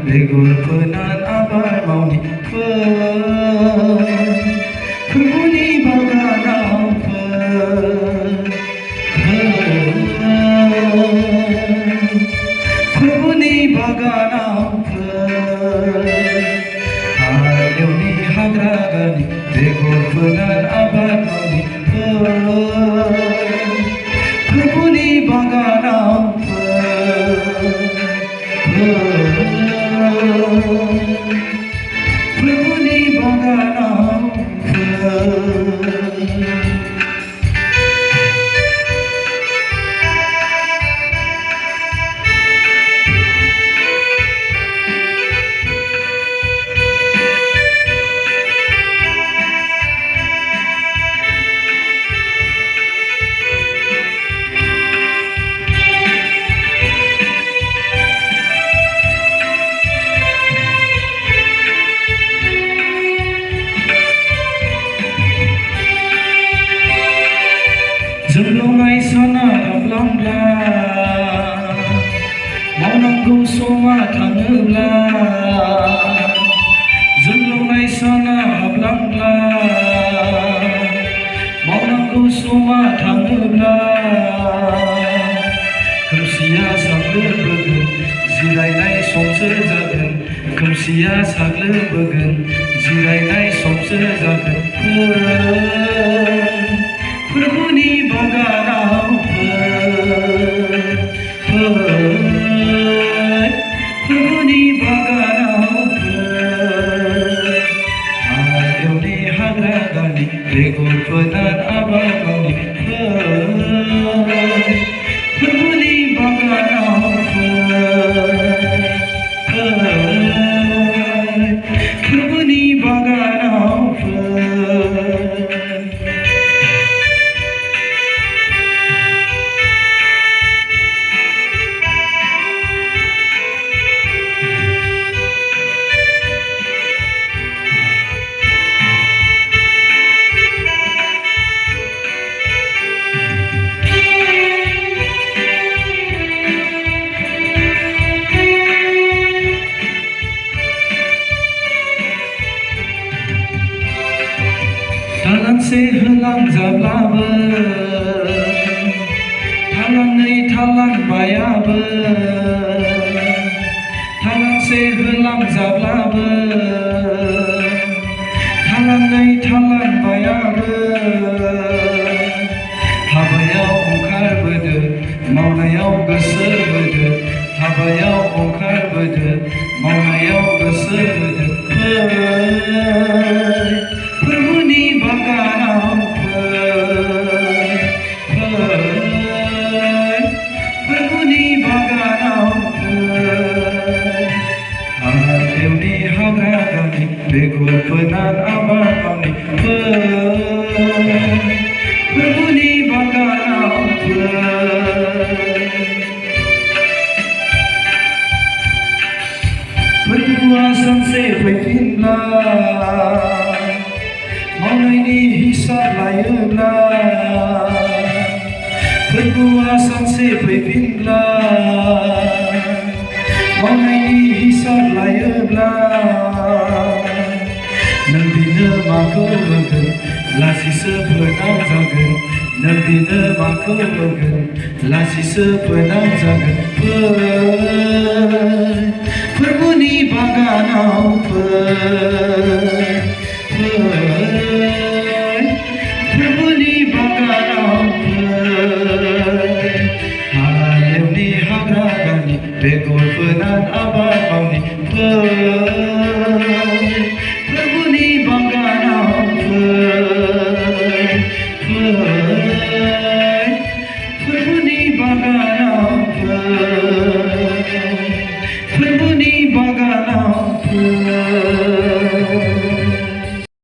बेगर फोनान आबाद मावनि फोरबुनि बागानाव फोरबुनि बागानाव हालेवनि हाग्रा गानि बेगर फोनान आबाद मावनि फोरबुनि बागानाव फोरबुनि बागानाव जोंलावनाय साना हाबलांब्ला मावनांगौ समा थाङोब्ला जोंलावनाय साना हाबलांब्ला मावनांगौ समा थाङोब्ला खोमसिया साग्लोबबोगोन जिरायनाय समसो जागोन खोमसिया साग्लोबबोगोन जिरायनाय समसो जागोन फोरबुनि बागानाव फोरबुनि बागानाव हालेवनि हाग्रा गानि बेगर फोनान आबाद मावनि फोरबुनि बागानाव फोरबुनि बागानाव थालांसे होलांजाब्लाबो थालांनै थालांबायाबो थालांसे होलांजाब्लाबो थालांनै थालांबायाबो हाबायाव ओंखारबोदो मावनायाव गोसो होदो हाबायाव ओंखारबोदो मावनायाव गोसो होदो फोरबुनि बागानाव फोरबुनि बागानाव हालेवनि हाग्रा गानि बेगर फोनान आबाद मावनि फोरबुनि बागानाव फोरबुआ सानसे फैफिनब्ला मावनायनि हिसाब लायोब्ला फोरबुआ सानसे फैफिनब्ला मावनायनि हिसाब लायोब्ला नों दिनो माखौ होगोन लासैसो फोनांजागोन नों दिनो माखौ होगोन लासैसो फोनांजागोन फोरबुनि बागानाव फोरबुनि बागानाव हालेवनि हाग्रा गानि बेगर फोनान आबाद मावनि